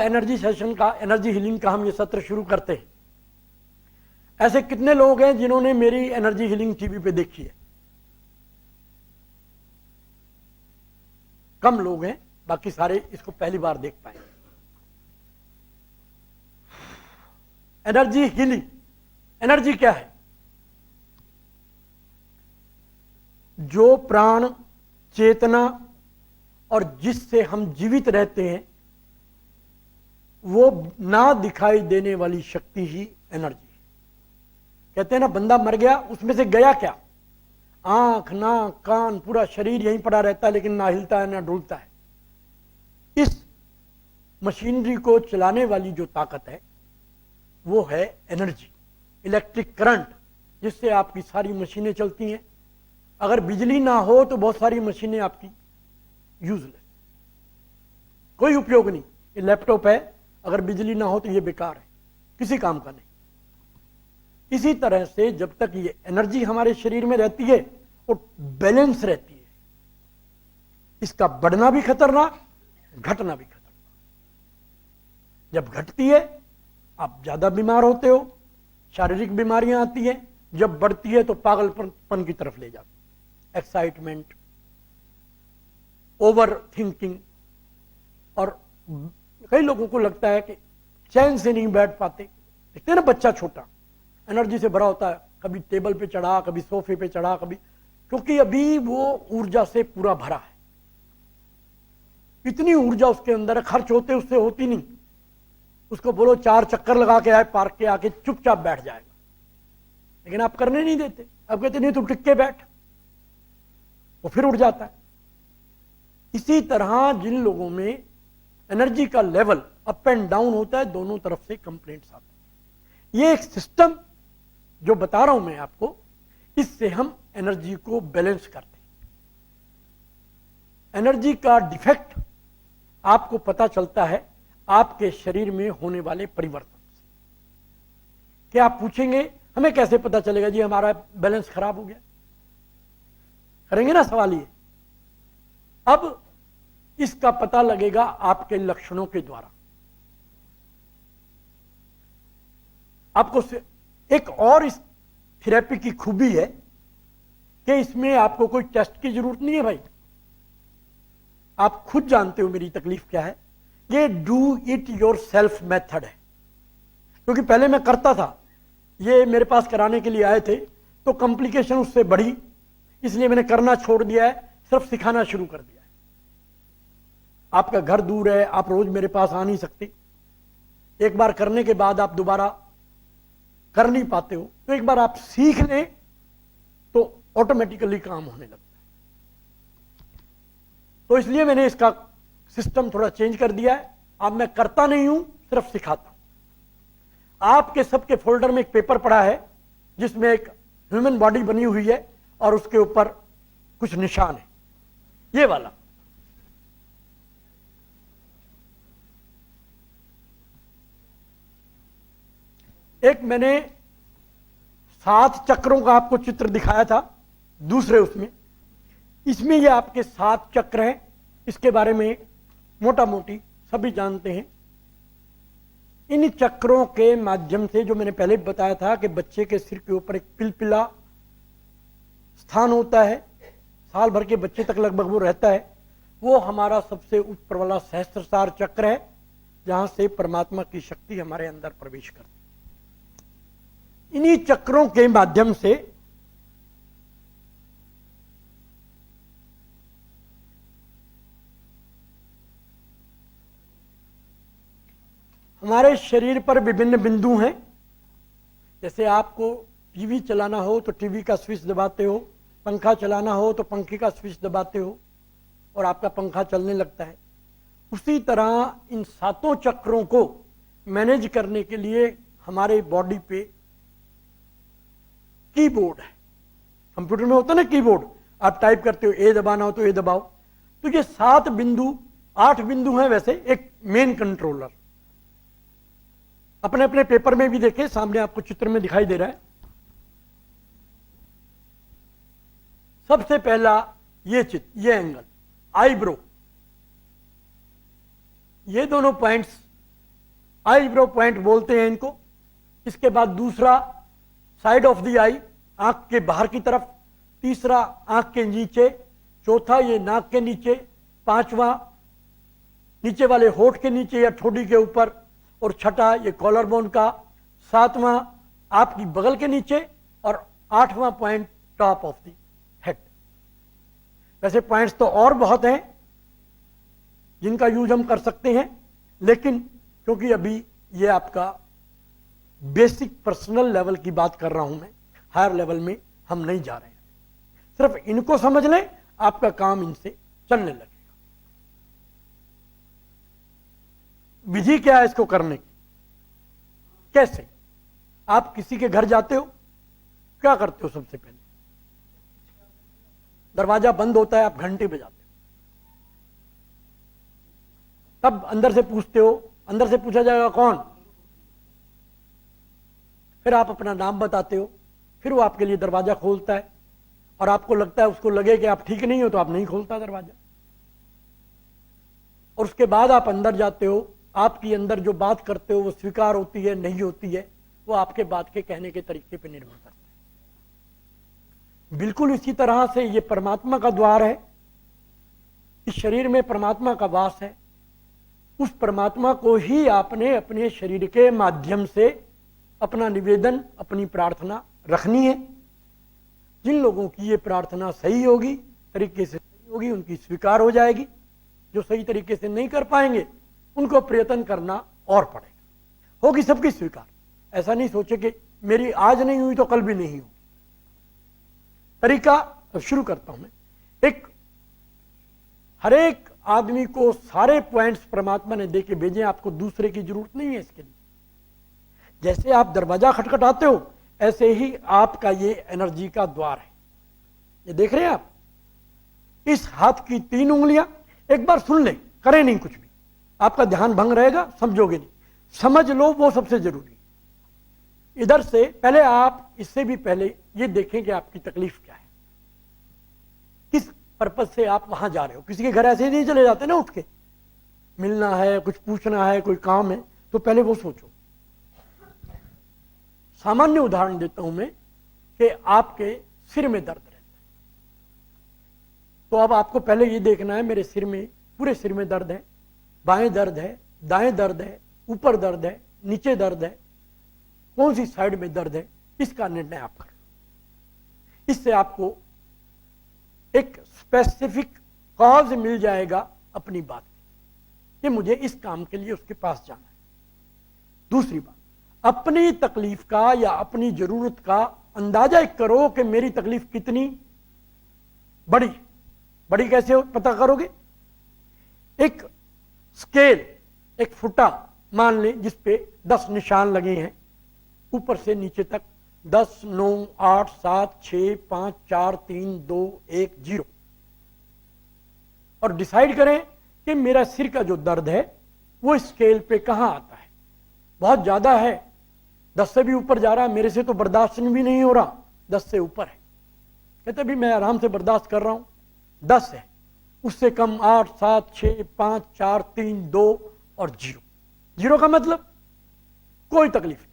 Energy session का, energy healing का हम ये सत्र शुरू करते हैं, ऐसे कितने लोग हैं जिन्होंने मेरी एनर्जी हीलिंग टीवी पे देखी है? कम लोग हैं, बाकी सारे इसको पहली बार देख पाए। एनर्जी हीलिंग, एनर्जी क्या है? जो प्राण, चेतना और जिससे हम जीवित रहते हैं, वो ना दिखाई देने वाली शक्ति ही एनर्जी है। कहते हैं ना, बंदा मर गया, उसमें से गया क्या? आंख, नाक, कान, पूरा शरीर यहीं पड़ा रहता है, लेकिन ना हिलता है ना डुलता है। इस मशीनरी को चलाने वाली जो ताकत है वो है एनर्जी, इलेक्ट्रिक करंट, जिससे आपकी सारी मशीनें चलती हैं। अगर बिजली ना हो तो बहुत सारी मशीनें आपकी यूजलेस, कोई उपयोग नहीं। ये लैपटॉप है, अगर बिजली ना हो तो ये बेकार है, किसी काम का नहीं। इसी तरह से जब तक ये एनर्जी हमारे शरीर में रहती है वो बैलेंस रहती है। इसका बढ़ना भी खतरनाक, घटना भी खतरनाक। जब घटती है आप ज्यादा बीमार होते हो, शारीरिक बीमारियां आती हैं। जब बढ़ती है तो पागलपन की तरफ ले जाती है, एक्साइटमेंट, ओवर थिंकिंग। और कई लोगों को लगता है कि चैन से नहीं बैठ पाते। देखते हैं ना, बच्चा छोटा एनर्जी से भरा होता है, कभी टेबल पे चढ़ा, कभी सोफे पे चढ़ा, कभी, क्योंकि अभी वो ऊर्जा से पूरा भरा है। इतनी ऊर्जा उसके अंदर खर्च होते उससे होती नहीं। उसको बोलो 4 चक्कर लगा के आए पार्क के, आके चुपचाप बैठ जाएगा, लेकिन आप करने नहीं देते। आप कहते नहीं, तू टिक के बैठ, वो फिर उड़ जाता है। इसी तरह जिन लोगों में एनर्जी का लेवल अप एंड डाउन होता है, दोनों तरफ से कंप्लेंट्स आते हैं। ये एक सिस्टम जो बता रहा हूं मैं आपको, इससे हम एनर्जी को बैलेंस करते हैं। एनर्जी का डिफेक्ट आपको पता चलता है आपके शरीर में होने वाले परिवर्तन से। क्या आप पूछेंगे हमें कैसे पता चलेगा जी हमारा बैलेंस खराब हो गया? करेंगे ना सवाल ये। अब इसका पता लगेगा आपके लक्षणों के द्वारा। आपको एक और इस थेरेपी की खूबी है कि इसमें आपको कोई टेस्ट की जरूरत नहीं है भाई। आप खुद जानते हो मेरी तकलीफ क्या है। ये do it your self method है। क्योंकि पहले मैं करता था, ये मेरे पास कराने के लिए आए थे तो कॉम्प्लिकेशन उससे बढ़ी, इसलिए मैंने करना छोड़ दिया है, सिर्फ सिखाना शुरू कर दिया है। आपका घर दूर है, आप रोज मेरे पास आ नहीं सकते। एक बार करने के बाद आप दोबारा कर नहीं पाते हो, तो एक बार आप सीख लें तो ऑटोमेटिकली काम होने लगता है। तो इसलिए मैंने इसका सिस्टम थोड़ा चेंज कर दिया है। अब मैं करता नहीं हूं, सिर्फ सिखाता हूं। आपके सबके फोल्डर में एक पेपर पड़ा है जिसमें एक ह्यूमन बॉडी बनी हुई है और उसके ऊपर कुछ निशान है, ये वाला। एक मैंने 7 चक्रों का आपको चित्र दिखाया था दूसरे उसमें। इसमें ये आपके 7 चक्र हैं। इसके बारे में मोटा मोटी सभी जानते हैं। इन चक्रों के माध्यम से, जो मैंने पहले बताया था कि बच्चे के सिर के ऊपर एक पिलपिला स्थान होता है, साल भर के बच्चे तक लगभग वो रहता है, वो हमारा सबसे ऊपर वाला सहस्त्रसार चक्र है, जहां से परमात्मा की शक्ति हमारे अंदर प्रवेश करती है। इन्हीं चक्रों के माध्यम से हमारे शरीर पर विभिन्न बिंदु हैं। जैसे आपको टीवी चलाना हो तो टीवी का स्विच दबाते हो, पंखा चलाना हो तो पंखे का स्विच दबाते हो और आपका पंखा चलने लगता है। उसी तरह इन 7 चक्रों को मैनेज करने के लिए हमारे बॉडी पे कीबोर्ड है। कंप्यूटर में होता है ना कीबोर्ड, आप टाइप करते हो, ए दबाना हो तो ए दबाओ। तो ये 7 बिंदु, 8 बिंदु हैं वैसे, एक मेन कंट्रोलर। अपने अपने पेपर में भी देखें, सामने आपको चित्र में दिखाई दे रहा है। सबसे पहला ये चित्र, ये एंगल, आईब्रो, ये दोनों पॉइंट्स आईब्रो पॉइंट बोलते हैं इनको। इसके बाद दूसरा साइड ऑफ द आई, आंख के बाहर की तरफ। तीसरा आंख के नीचे। चौथा ये नाक के नीचे। पांचवा नीचे वाले होठ के नीचे या ठोड़ी के ऊपर। और छठा ये कॉलर बोन का। सातवां आपकी बगल के नीचे। और आठवां point top of the head. वैसे पॉइंट्स तो और बहुत हैं जिनका यूज हम कर सकते हैं, लेकिन क्योंकि अभी ये आपका बेसिक पर्सनल लेवल की बात कर रहा हूं मैं, हायर लेवल में हम नहीं जा रहे हैं। सिर्फ इनको समझ लें, आपका काम इनसे चलने लगेगा। विधि क्या है इसको करने की? कैसे? आप किसी के घर जाते हो, क्या करते हो? सबसे पहले दरवाजा बंद होता है, आप घंटी बजाते हो, तब अंदर से पूछते हो। अंदर से पूछा जाएगा कौन? फिर आप अपना नाम बताते हो, फिर वो आपके लिए दरवाजा खोलता है। और आपको लगता है, उसको लगे कि आप ठीक नहीं हो, तो आप नहीं खोलता दरवाजा। और उसके बाद आप अंदर जाते हो। आपकी अंदर जो बात करते हो वो स्वीकार होती है नहीं होती है, वो आपके बात के कहने के तरीके पर निर्भर करता है। बिल्कुल इसी तरह से ये परमात्मा का द्वार है। इस शरीर में परमात्मा का वास है। उस परमात्मा को ही आपने अपने शरीर के माध्यम से अपना निवेदन, अपनी प्रार्थना रखनी है। जिन लोगों की ये प्रार्थना सही होगी, तरीके से सही होगी, उनकी स्वीकार हो जाएगी। जो सही तरीके से नहीं कर पाएंगे, उनको प्रयत्न करना और पड़ेगा। होगी सबकी स्वीकार। ऐसा नहीं सोचे कि मेरी आज नहीं हुई तो कल भी नहीं होगी। तरीका शुरू करता हूं मैं। हर एक आदमी को सारे पॉइंट्स परमात्मा ने देके भेजे। आपको दूसरे की जरूरत नहीं है इसके लिए। जैसे आप दरवाजा खटखटाते हो, ऐसे ही आपका ये एनर्जी का द्वार है। ये देख रहे हैं आप, इस हाथ की 3 उंगलियां। एक बार सुन लें, करें नहीं कुछ भी, आपका ध्यान भंग रहेगा, समझोगे नहीं। समझ लो, वो सबसे जरूरी है। इधर से पहले आप, इससे भी पहले ये देखें कि आपकी तकलीफ क्या है, किस पर्पज से आप वहां जा रहे हो। किसी के घर ऐसे ही नहीं चले जाते ना, उठ के मिलना है, कुछ पूछना है, कोई काम है, तो पहले वो सोचो। सामान्य उदाहरण देता हूं मैं कि आपके सिर में दर्द रहता है, तो अब आपको पहले ये देखना है, मेरे सिर में, पूरे सिर में दर्द है, बाएं दर्द है, दाएं दर्द है, ऊपर दर्द है, नीचे दर्द है, कौन सी साइड में दर्द है, इसका निर्णय आप कर लो। इससे आपको एक स्पेसिफिक कॉज मिल जाएगा अपनी बात की, कि मुझे इस काम के लिए उसके पास जाना है। दूसरी बात, अपनी तकलीफ का या अपनी जरूरत का अंदाजा करो कि मेरी तकलीफ कितनी बड़ी। बड़ी कैसे पता करोगे? एक स्केल, एक फुटा मान लें, जिस पे 10 निशान लगे हैं, ऊपर से नीचे तक 10, 9, 8, 7, 6, 5, 4, 3, 2, 1, 0। और डिसाइड करें कि मेरा सिर का जो दर्द है वो स्केल पे कहां आता है। बहुत ज्यादा है, 10 से भी ऊपर जा रहा है, मेरे से तो बर्दाश्त भी नहीं हो रहा, 10 से ऊपर है। कहते भी मैं आराम से बर्दाश्त कर रहा हूं, 10 है। उससे कम 8, 7, 6, 5, 4, 3, 2 और 0। 0 का मतलब कोई तकलीफ नहीं।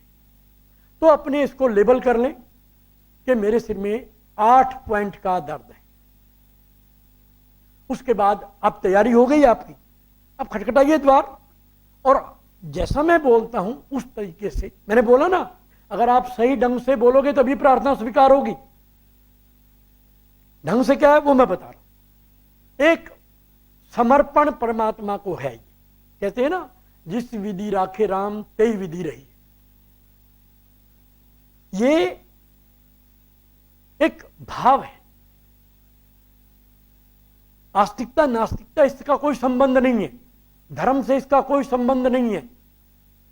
तो अपने इसको लेबल कर लें कि मेरे सिर में 8 पॉइंट का दर्द है। उसके बाद अब तैयारी हो गई आपकी, अब खटखटाइए द्वार। और जैसा मैं बोलता हूं उस तरीके से, मैंने बोला ना, अगर आप सही ढंग से बोलोगे तभी प्रार्थना स्वीकार होगी। ढंग से क्या है वो मैं बता रहा हूं। एक समर्पण परमात्मा को है। कहते हैं ना, जिस विधि राखे राम तेई विधि रही। ये एक भाव है। आस्तिकता नास्तिकता इसका कोई संबंध नहीं है, धर्म से इसका कोई संबंध नहीं है।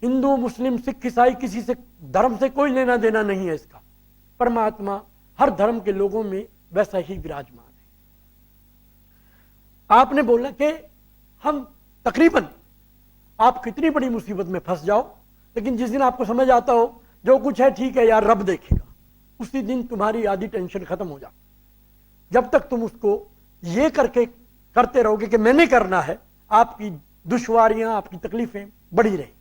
हिंदू, मुस्लिम, सिख, ईसाई, किसी से, धर्म से कोई लेना देना नहीं है इसका। परमात्मा हर धर्म के लोगों में वैसा ही विराजमान है। आपने बोला कि हम तकरीबन, आप कितनी बड़ी मुसीबत में फंस जाओ, लेकिन जिस दिन आपको समझ आता हो जो कुछ है ठीक है यार, रब देखेगा, उसी दिन तुम्हारी आधी टेंशन खत्म हो जाती। जब तक तुम उसको ये करते रहोगे कि मैंने करना है, आपकी दुश्वारियां, आपकी तकलीफें बढ़ी रहेंगी।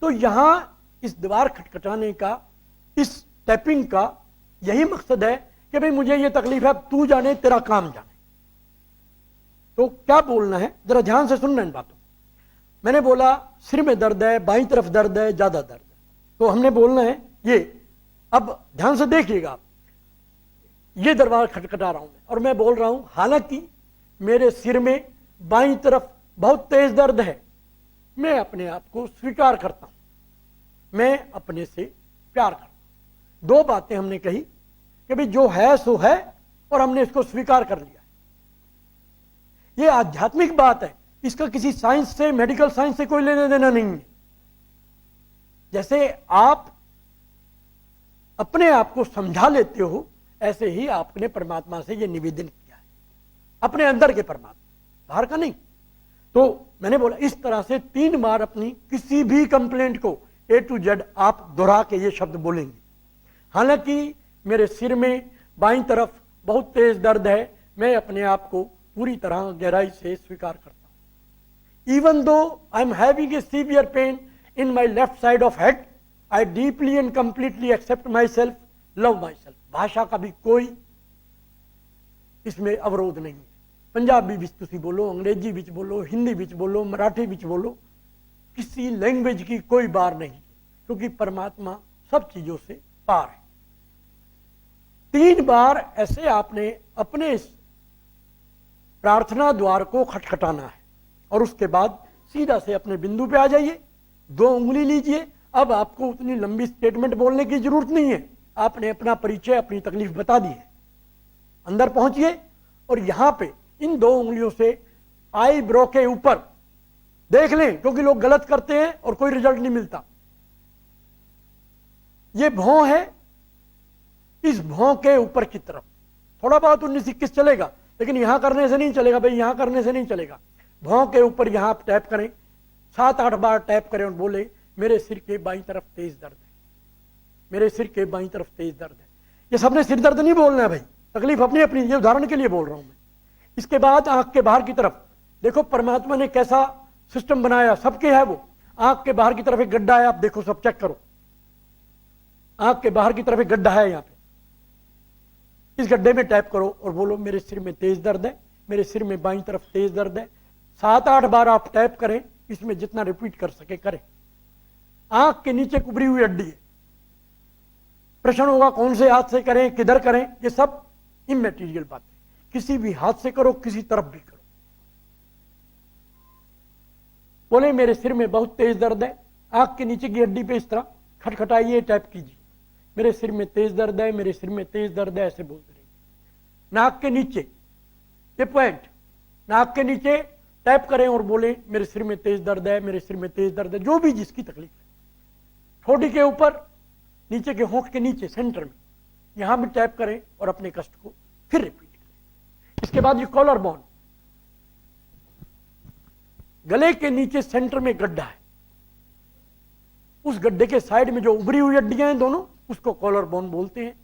तो यहां इस दीवार खटखटाने का, इस टैपिंग का यही मकसद है कि भाई मुझे ये तकलीफ है, तू जाने, तेरा काम जाने। तो क्या बोलना है, जरा ध्यान से सुनना इन बातों। मैंने बोला सिर में दर्द है, बाईं तरफ दर्द है, ज्यादा दर्द है, तो हमने बोलना है ये। अब ध्यान से देखिएगा आप, ये दरवाजा खटखटा रहा हूं मैं, और मैं बोल रहा हूं हालांकि मेरे सिर में बाईं तरफ बहुत तेज दर्द है, मैं अपने आप को स्वीकार करता हूं, मैं अपने से प्यार करता हूं। दो बातें हमने कही कि भाई जो है सो है, और हमने इसको स्वीकार कर लिया। ये आध्यात्मिक बात है, इसका किसी साइंस से, मेडिकल साइंस से कोई लेना देना नहीं है। जैसे आप अपने आप को समझा लेते हो, ऐसे ही आपने परमात्मा से ये निवेदन किया है, अपने अंदर के परमात्मा, बाहर का नहीं। तो मैंने बोला इस तरह से 3 बार अपनी किसी भी कंप्लेंट को A to Z आप दोहरा के ये शब्द बोलेंगे। हालांकि मेरे सिर में बाईं तरफ बहुत तेज दर्द है, मैं अपने आप को पूरी तरह गहराई से स्वीकार करता हूं। Even though I am having a severe pain in my left side of head, I deeply and completely accept myself, love myself. भाषा का भी कोई इसमें अवरोध नहीं है। पंजाबी विच तुसी बोलो, अंग्रेजी विच बोलो, हिंदी विच बोलो, मराठी विच बोलो, किसी लैंग्वेज की कोई बार नहीं, क्योंकि परमात्मा सब चीजों से पार है। 3 बार ऐसे आपने अपने इस प्रार्थना द्वार को खटखटाना है, और उसके बाद सीधा से अपने बिंदु पे आ जाइए, 2 उंगली लीजिए। अब आपको उतनी लंबी स्टेटमेंट बोलने की जरूरत नहीं है, आपने अपना परिचय, अपनी तकलीफ बता दी है। अंदर पहुंचिए और यहां पे इन 2 उंगलियों से आई ब्रो के ऊपर देख लें, क्योंकि लोग गलत करते हैं और कोई रिजल्ट नहीं मिलता। ये भौं है, इस भौं के ऊपर की तरफ थोड़ा बहुत 19-21 चलेगा, लेकिन यहां करने से नहीं चलेगा भाई, यहां करने से नहीं चलेगा। भौं के ऊपर यहां टैप करें, 7-8 बार टैप करें और बोले मेरे सिर के बाईं तरफ तेज दर्द है, मेरे सिर के बाईं तरफ तेज दर्द है। ये सबने सिर दर्द नहीं बोलना है भाई, तकलीफ अपनी अपनी, ये उदाहरण के लिए बोल रहा हूं मैं। इसके बाद आंख के बाहर की तरफ देखो, परमात्मा ने कैसा सिस्टम बनाया, सबके है वो। आंख के बाहर की तरफ एक गड्ढा है, आप देखो, सब चेक करो, आंख के बाहर की तरफ एक गड्ढा है यहां पे। इस गड्ढे में टैप करो और बोलो मेरे सिर में तेज दर्द है, मेरे सिर में बाईं तरफ तेज दर्द है। 7-8 बार आप टैप करें, इसमें जितना रिपीट कर सके करें। आंख के नीचे कुबरी हुई हड्डी है, प्रश्न होगा कौन से हाथ से करें, किधर करें, ये सब इमैटेरियल बात है। किसी भी हाथ से करो, किसी तरफ भी करो। बोले मेरे सिर में बहुत तेज दर्द है, आंख के नीचे की हड्डी पे इस तरह खटखटाइए, टैप कीजिए, मेरे सिर में तेज दर्द है, मेरे सिर में तेज दर्द है, ऐसे बोलते रहिए। नाक के नीचे ये पॉइंट, नाक के नीचे टैप करें और बोले मेरे सिर में तेज दर्द है, मेरे सिर में तेज दर्द है, जो भी जिसकी तकलीफ है। ठोड़ी के ऊपर, नीचे के होंठ के नीचे सेंटर में, यहां भी टैप करें और अपने कष्ट को फिर रिपीट करें। इसके बाद ये कॉलर बोन, गले के नीचे सेंटर में गड्ढा है, उस गड्ढे के साइड में जो उभरी हुई हड्डियां हैं दोनों, उसको कॉलर बोन बोलते हैं।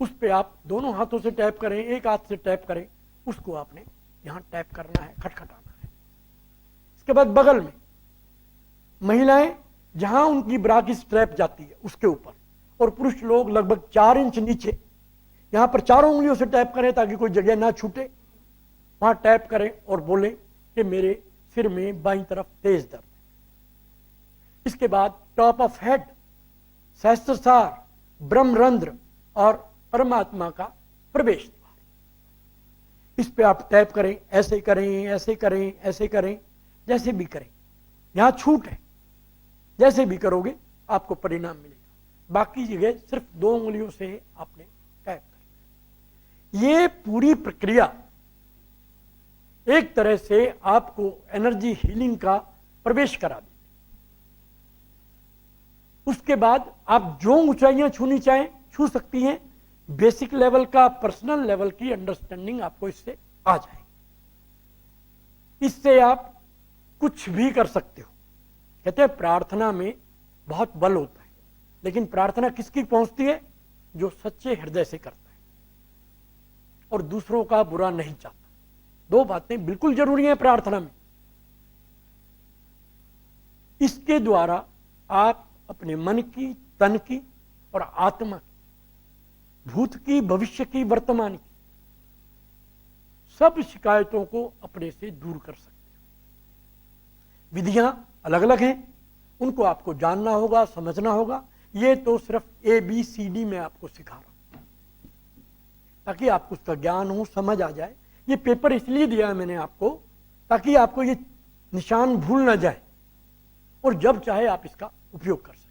उस पे आप दोनों हाथों से टैप करें, एक हाथ से टैप करें, उसको आपने यहां टैप करना है, खटखटाना है। इसके बाद बगल में महिलाएं जहां उनकी ब्रा की स्ट्रैप जाती है उसके ऊपर, और पुरुष लोग लगभग 4 इंच नीचे, यहां पर 4 उंगलियों से टैप करें ताकि कोई जगह ना छूटे, वहां टैप करें और बोले कि मेरे सिर में बाईं तरफ तेज दर्द। इसके बाद टॉप ऑफ हेड, सहस्त्रसार, ब्रह्मरंध्र और परमात्मा का प्रवेश द्वार, इस पे आप टैप करें, ऐसे करें, ऐसे करें, ऐसे करें, जैसे भी करें। यहां छूट है, जैसे भी करोगे आपको परिणाम मिलेगा। बाकी जगह सिर्फ 2 उंगलियों से आपने टैप करना। ये पूरी प्रक्रिया एक तरह से आपको एनर्जी हीलिंग का प्रवेश करा दी। उसके बाद आप जो ऊंचाइयां छूनी चाहें छू सकती हैं। बेसिक लेवल का, पर्सनल लेवल की अंडरस्टैंडिंग आपको इससे आ जाएगी। इससे आप कुछ भी कर सकते हो। कहते हैं प्रार्थना में बहुत बल होता है, लेकिन प्रार्थना किसकी पहुंचती है? जो सच्चे हृदय से करता है और दूसरों का बुरा नहीं चाहता। 2 बातें बिल्कुल जरूरी हैं प्रार्थना में। इसके द्वारा आप अपने मन की, तन की और आत्मा की, भूत की, भविष्य की, वर्तमान की सब शिकायतों को अपने से दूर कर सकते हैं। विधियां अलग अलग हैं, उनको आपको जानना होगा, समझना होगा। ये तो सिर्फ ABCD में आपको सिखा रहा हूं ताकि आपको उसका ज्ञान हो, समझ आ जाए। ये पेपर इसलिए दिया है मैंने आपको ताकि आपको ये निशान भूल ना जाए और जब चाहे आप इसका उपयोग कर सकें।